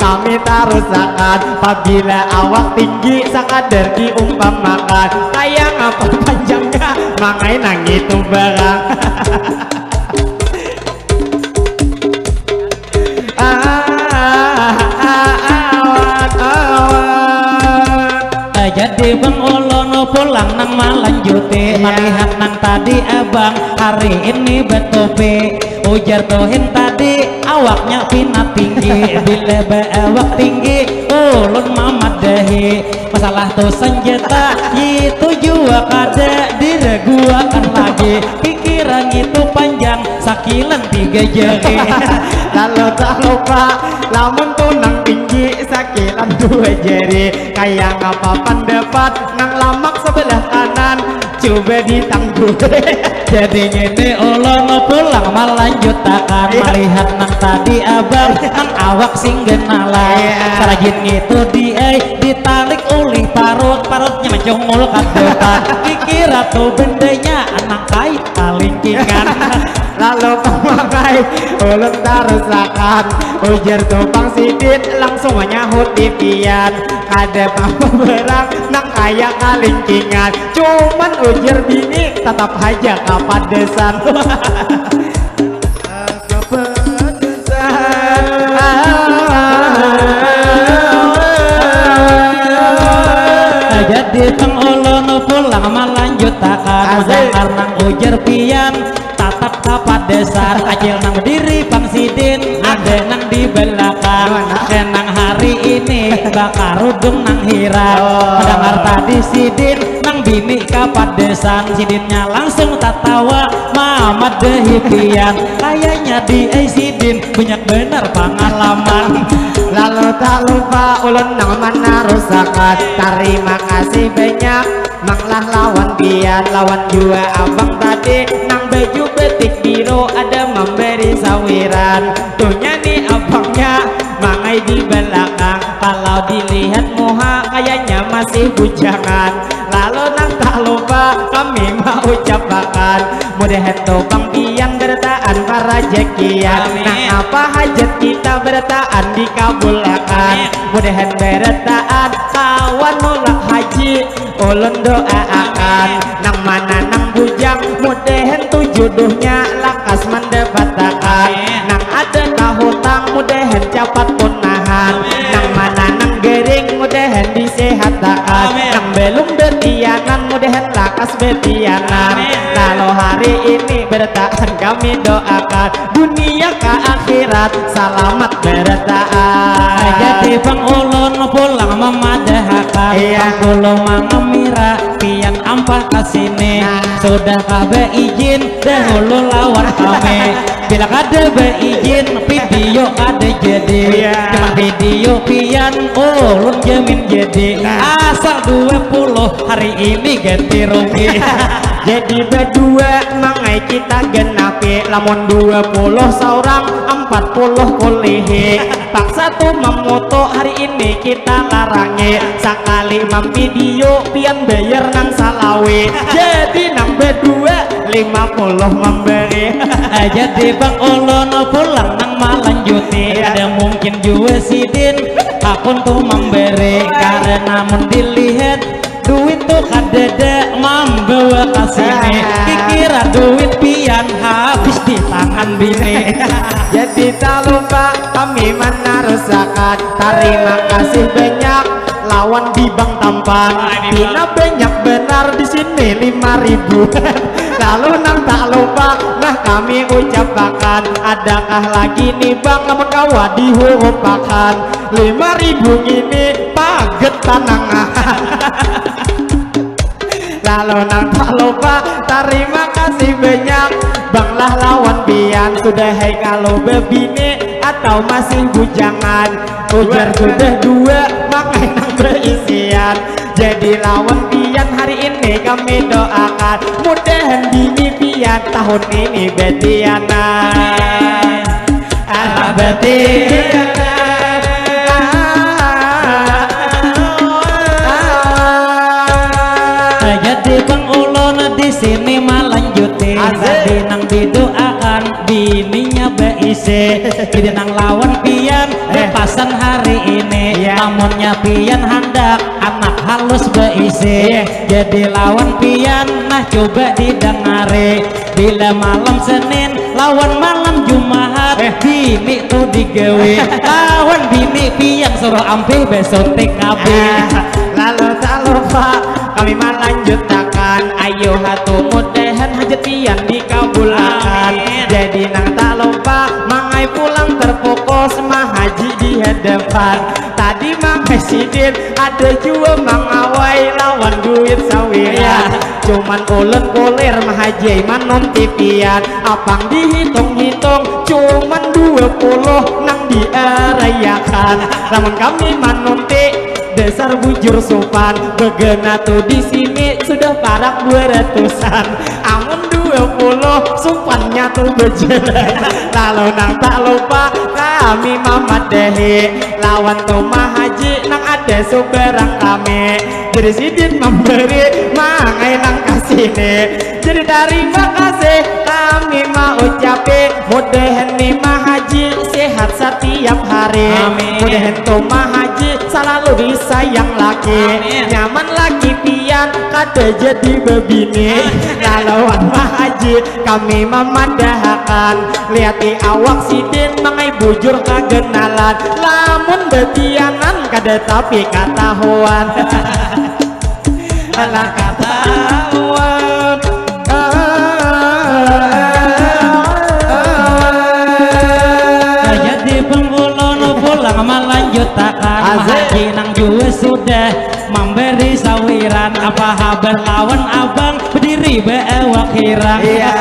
kami tarusakan apabila awak tinggi sakadar diumpamakan kayak ngapa panjangnya mangai nang itu barang jadi bang ulun pulang nang melanjuti melihat nang tadi abang hari ini betope ujar tohin tadi awaknya pina tinggi bila beawak tinggi ulun mama dehi masalah tuh senjata itu jua kada diraguakan lagi pikiran itu panjang sakilan 3 jari lalu tak lupa lamun tuh nang tinggi sakilan 2 jari kayak ngapa pendapat nang lamak sebelah kanan coba ditangguh jadi ini ulun pulang melanjutkan melihat nang tadi abang nang awak sing genalai sarajin itu dia ditarik oleh parutnya mencungul ke depan dikira tuh bendanya anak kait kalingkingan lalu pemakai ulun tarusakan ujar tukang sidit langsung menyahut di pian kada apa berang nang kayak kalingkingan, cuman ujar bini tetap aja kapadesan. Jadi pengulun pulang melanjutakan karena ujar pian tatap kapadesan acil nang diri Bang Sidin ada nang di belakang nang hari ini bakar udung nang hirang dengar tadi Sidin nang bini kapadesan Sidinnya langsung tak tawa Mamat dehipian kayaknya di Sidin banyak benar pengalaman. Lalu tak lupa ulun nang mana rusakan, terima kasih banyak manglah lawan pian lawan jua abang tadi nang baju betik biru ada memberi sawiran tuh nyanyi abangnya mangai di belakang kalau dilihat muha kayaknya masih bujangan. Lalu nang tak lupa kami mau ucapkan mudahan topang pian bertaan para jekian nang apa hajat kita bertaan dikabulkan mudahan bertaan kawan mulak haji ulun doakan nang mana nang bujang mudahan tu jodohnya lakas mendapatkan nang ada kahutang mudahan cepat punahan nang mana nang gering mudahan disehatkan nang belum betianan mudahan lakas betianan. Kalau hari ini bertahan kami doakan dunia ke akhirat selamat bertahan. Jadi Bang Ulun pulang memadahkan Bang Ulun mengemira pian ampah kesini sudah kabe izin dahulu lawan kami bila kada beizin video kada jadi cuma video pian ulun jamin jadi asal 20 hari ini ganti rugi. Jadi berdua mangai kita genapi lamun 20 seorang 40 kulihi Pak satu memoto hari ini kita larangi sekali video pian bayar nang salawi jadi nang berdua 50 memberi. Jadi Bang Ulun pulang nang melanjuti ada mungkin juga Sidin akun tuh memberi karena mun dilihat duit tuh kadede membawa kasini kikira duit pian habis di tangan bini. Jadi tak lupa kami menarusakan terima kasih banyak lawan di Bang Tampan Pina banyak benar di sini 5.000 lalu nang tak lupa nah kami ucapkan adakah lagi nih Bang namun kawa dihurupakan 5.000 ini paget tanangan. Lalu nang tak lupa terima kasih banyak Banglah lawan pian sudah hai kalau bebini atau masih bujangan ujar sudah 2 makanya nang berisian jadi lawan pian hari ini kami doakan mudahan bini pian tahun ini betianan betianan. Jadi Bang Ulun di sini melanjuti tadi nang didoakan bininya beisi jadi nang lawan pian lepasan hari ini namunnya pian hendak anak halus beisi jadi lawan pian nah coba didengari bila malam Senin lawan malam Jumat bini tuh digawe lawan bini pian suruh ambil besok TKB. Lalu tak lupa kami melanjutkan ayo hatu mudahan hajat pian dikabulkan jadi nang tak lupa mangai pulang terfokus mah haji di hadapan tadi mangai Sidin ada juga mangawai lawan duit sawiran cuman ulun kulir mah haji manon tipian apang dihitung-hitung cuman 20 nang diarayakan namun kami manonti dasar bujur sopan begena tuh di sini sudah parak 200-an amun 20 sopannya tuh berjalan. Lalu nang tak lupa kami Mamat Dehi lawan tuh haji nang ada suberang kami jadi Sidin memberi mangai nang kasih nih jadi terima kasih kami mau ucapin mudahan nih haji sehat setiap hari. Amin. Mudah-mudahan Tomah Haji selalu disayang laki. Amin. Nyaman laki pian kada jadi bebini. Laluan Mah Haji kami memadahakan. Liati awak sidin mangai bujur kagenalan. Lamun betianan kada tapi katahuan. Alah katahuan. Jadi penggulun pulang melanjutkan Haji nang juga sudah memberi sawiran. Apa haber lawan abang berdiri bewakiran. Iya.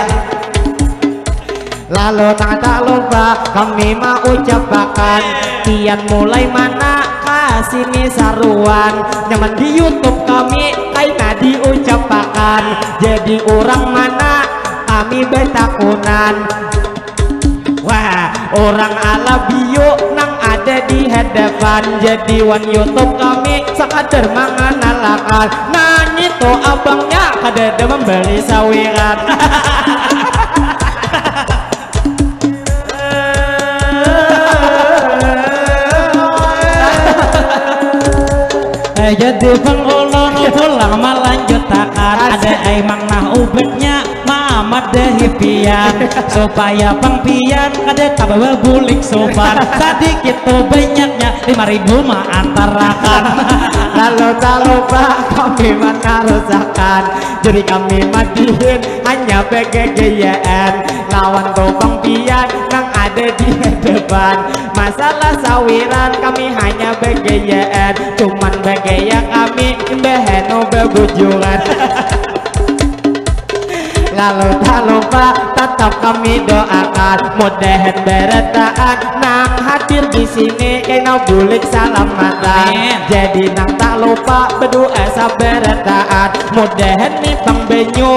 Lalu tak lupa kami mau ucapkan kian mulai mana kasini saruan. Nyaman di YouTube kami kaina diucapkan. Jadi orang mana kami betakunan. Wah, orang ala bio nang ada di hadapan. Jadi wan YouTube kami sekadar mengenalkan. Nah itu abangnya kada membeli sawiran. Jadi pengulun pulang melanjutkan. Ada emang nah ubetnya Muhammad dehipian supaya pengpian kada kabawa bulik sopan. Sedikit tuh banyaknya 5.000 mah antarakan. Lalu tak lupa kami menarusakan. Jadi kami madihin hanya BGGYN. Lawan topang pian nang ada di depan. Masalah sawiran kami hanya BGYN. Cuman BGY kami beheno bebujuran. Lalu tak lupa tetap kami doakan. Mudah-mudahan beretaan nang hadir di sini kena bulik salamatan. Jadi nang tak lupa berdoa saberetaan. Mudah-mudahan nih bang benyu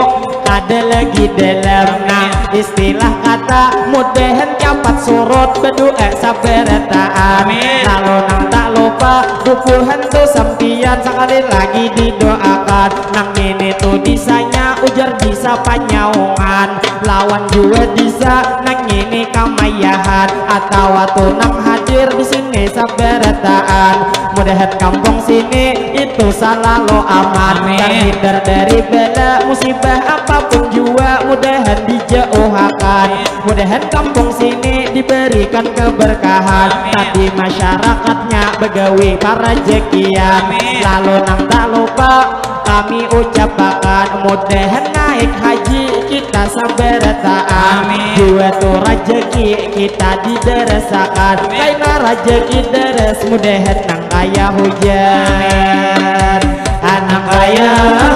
ada lagi dalam nang istilah kata. Mudah-mudahan cepat surut berdoa saberetaan. Lalu nang tak lupa bukuhan tuh sampian sekali lagi didoakan. Nang ini tuh disanya ujar bisa panyaungan. Lawan juga bisa nang ini kamayahan. Atau waktu nang hadir di sini saberetaan. Mudah-mudahan kampung sini itu selalu aman. Terhindar dari bala musibah apapun juga. Mudah-mudahan dijauhkan. Mudah-mudahan kampung sini diberikan keberkahan. Tadi masyarakatnya begawi para jekian. Lalu nang tak lupa kami ucapkan. Mudah-mudahan naik haji kita saberetaan. Dua tuh rejeki kita dideresakan. Karena rejeki deres mudah-mudahan nang kaya hujan. Anak kaya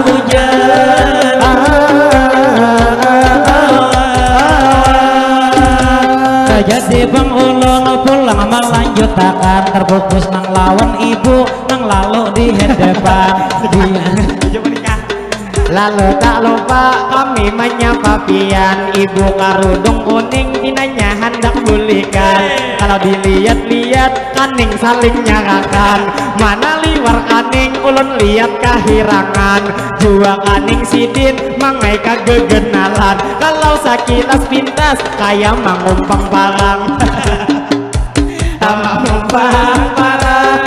hujan. Jadi pengulun pulang melanjutkan. Terbungkus nang lawan ibu nang lalu di hadapan. Lalu tak lupa kami menyapa pian. Ibu karudung kuning inanya hendak bulikan. Kalau dilihat-lihat kaning saling nyarakan. Mana liwar kaning ulun lihat kahirangan. Jua kaning sidin mangai kagegenalan. Kalau sakilas pintas kaya mangumpang parang. Mangumpang parang.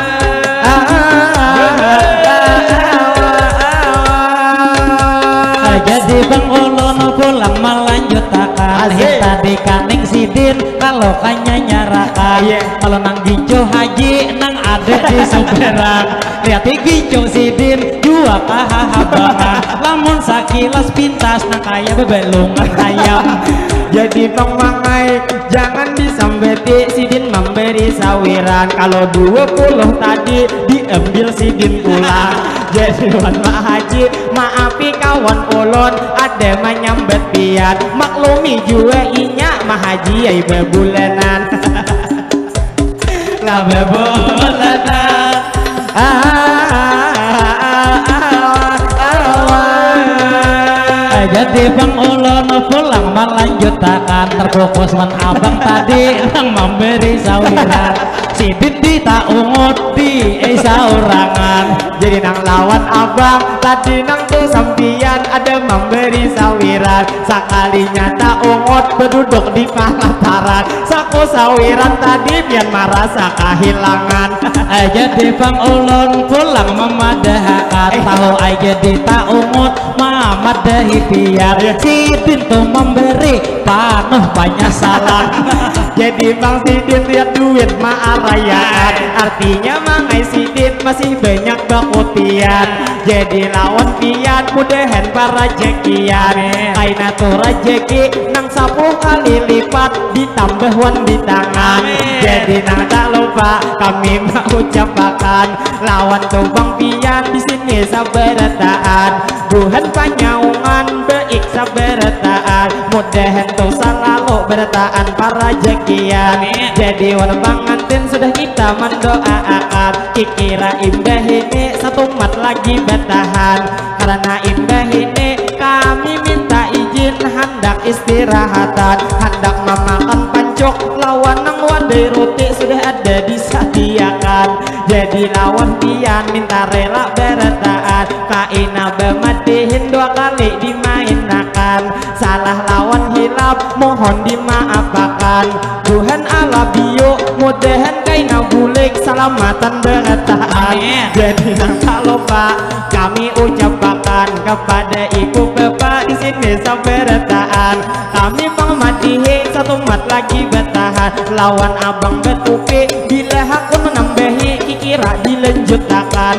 Jadi pengulun pulang melanjutkan. Tadi kaning sidin kalau kanya nyarakan. Kalau nang ginjo haji nang ada di Suberang. Lihat ginjo sidin dua kahabangan. Lamun sakilas pintas nang kaya bebelungan ayam. Jadi pengmangai jangan disambeti sidin memberi sawiran. Kalau 20 tadi diambil sidin pulang. Jadi wan Mak Haji maafi kawan ulun ada menyambet pian. Maklumi juga inya Mak Haji ay bebulanan. Lah bebulanan. Jadi pengulun pulang melanjutkan. Terfokus men abang tadi nang memberi sawiran. sidin di tak ungut di saurangan. Jadi nang lawan abang tadi nang tuh sampian ada memberi sawiran. Sekalinya tak ungut berduduk di pelataran. Saku sawiran tadi biar merasa kehilangan. Jadi bang ulun pulang memadahakan tahu aja di tak ungut memadahi biar sidin tuh memberi panuh banyak salah. Jadi bang sidin lihat duit ma'arayaan. Artinya mangai sidin masih banyak bakutian. Jadi lawan pian mudahan para jekian. Kaina tuh rejeki nang 10 kali lipat ditambah wan di tangan. Jadi nang tak lupa kami mau ucapkan lawan tuh bang pian di sini sabarataan. Buhan panyaungan baik sabarataan. Mudahan tuh selalu bertaan para jekian. Jadi wan pangantin sudah kita mendoakan. Kikira imbah ini satu mat lagi bertahan. Karena imbah ini kami minta izin hendak istirahatan, hendak memakan pancok lawan nang wadai roti sudah ada disediakan. Jadi lawan pian minta rela bertaan. Kaina bematihin 2 kali dimainakan. Salah lawan hilap mohon dimaafkan. Tuhan ala bio mudahan kaina bulik selamatan bertaan. Jadi nang tak lupa kami ucapkan kepada ibu bapak di sini sabarataan. Kami pangmatihi satu mat lagi bertahan. Lawan abang betupi bila aku menambahi kikira dilanjutkan.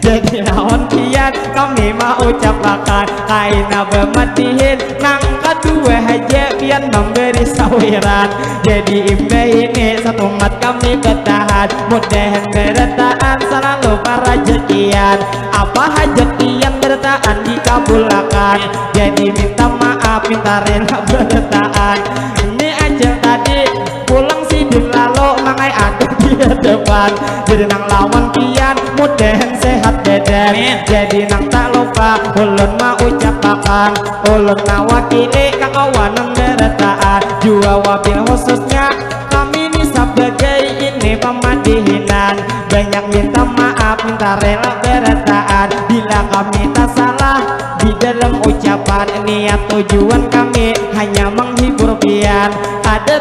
Jadi lawan pian kami mau ucapkan kaina bematihin nang kedua aja pian memberi sawiran. Jadi imbah ini satu mat kami bertahan. Mudahan bertaan selalu para jekian. Apa hajat pian bertaan dikabulkan. Jadi minta maaf minta rela bertaan. Ini aja tadi pulang sidin lalu mangai ada di depan. Jadi nang lawan pian mudahan sehat deden. Jadi nang tak lupa ulun mau ucapkan ulun mewakili kakawanan bertaan. Jua wabil khususnya kami ini sebagai ini pemadihinan. Banyak minta maaf minta rela bertaan. Bila kami tak salah di dalam ucapan. Niat tujuan kami hanya menghibur pian. Ada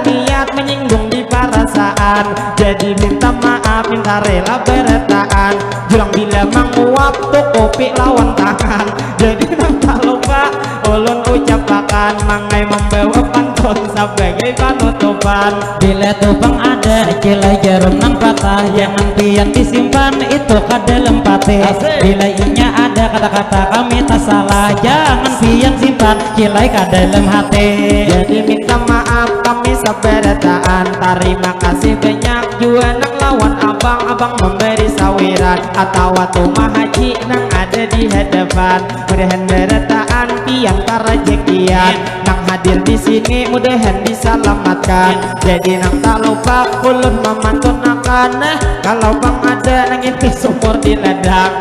niat menyinggung di perasaan. Jadi minta maaf minta rela bertaan. Jurang bila menguap tuh kopi lawan tangan. Jadi nang tak lupa ulun ucapkan mangai membawa pantun sebagai penutupan. Bila tubang ada cilai jarum nang patah, jangan pian disimpan itu ke dalam pati. Bila inya ada kata-kata kami tak salah, jangan pian simpan cilai ke dalam hati. Jadi minta maaf kami sabarataan. Terima kasih banyak jua nang lawan abang memberi sawiran. Atau waktu mahaji nang ada di hadapan. Mudahan berataan pian karajekian. Nang hadir di sini mudahan diselamatkan. Jadi nang tak lupa ulun memantunakan. Kalau bang ada nang ini sumur di ladang.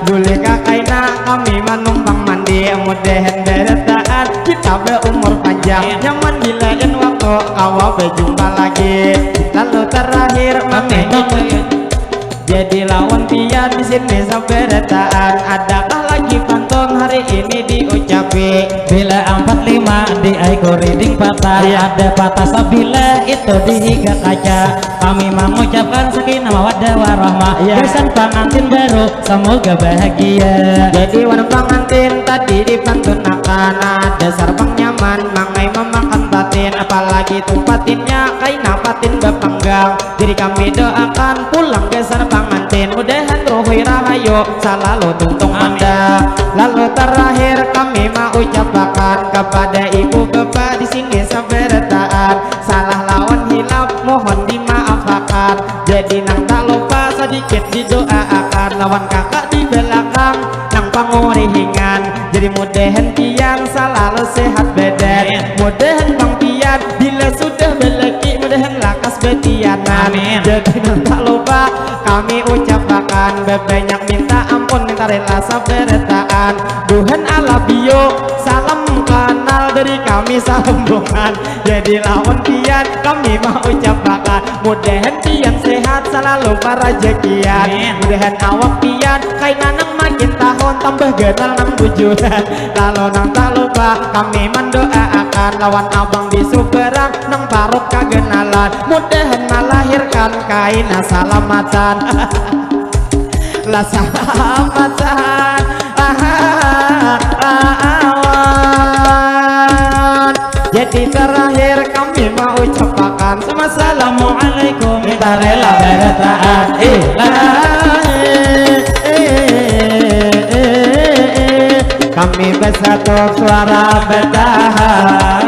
Bolehkah kaina kami menumpang mandi. Mudahan berataan kita berumur panjang. Nyaman dilain waktu kawal berjumpa lagi. Lalu terakhir jadi lawan pian di sini sabarataan. Adakah lagi pantun hari ini diucapi? Bila 45 di aiko reading patah, ada patah sabila itu di higa kaca. Kami mengucapkan sakinah mawaddah warahmah. Besan pengantin baru semoga bahagia. Jadi wan pengantin tadi dipantunakan. Ada sarbang nyaman mangai memakan batin. Apalagi tumpatinnya kaina patin bepanggang. Jadi kami doakan pulang ke sana pengantin. Mudahan rohi rahayu selalu tuntung anda. Lalu terakhir kami mau ucapkan kepada ibu bapak di sini sabarataan. Salah lawan hilaf mohon dimaafkan. Jadi nang tak lupa sedikit didoakan. Lawan kakak di belakang nang pangurihingan. Jadi mudahan pian selalu sehat badan. Mudahan bang pian bila sudah belaki mudahan lakas betianan. Jadi nang tak lupa kami ucapkan banyak minta ampun minta rela sabarataan. Tuhan ala bio salam kenal dari kami sambungan. Jadi lawan pian kami mau ucapkan mudahan pian sehat selalu parajekian. Mudahan awak pian kainanang makin tahun tambah genal nang bujuran. Lalu nang tak lupa kami mendoakan lawan abang di Superang nang parut kagenalan. Mudahan melahirkan kaina salamatan. Lah salamatan awan. Jadi terakhir kami mau ucapkan Assalamualaikum kita rela bertahan kami bersatu suara bertahan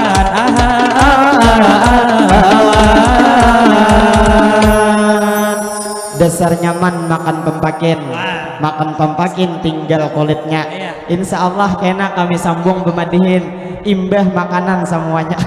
dasar nyaman makan pempakin. Makan pempakin tinggal kulitnya. Insya Allah kena kami sambung bemadihin imbah makanan semuanya.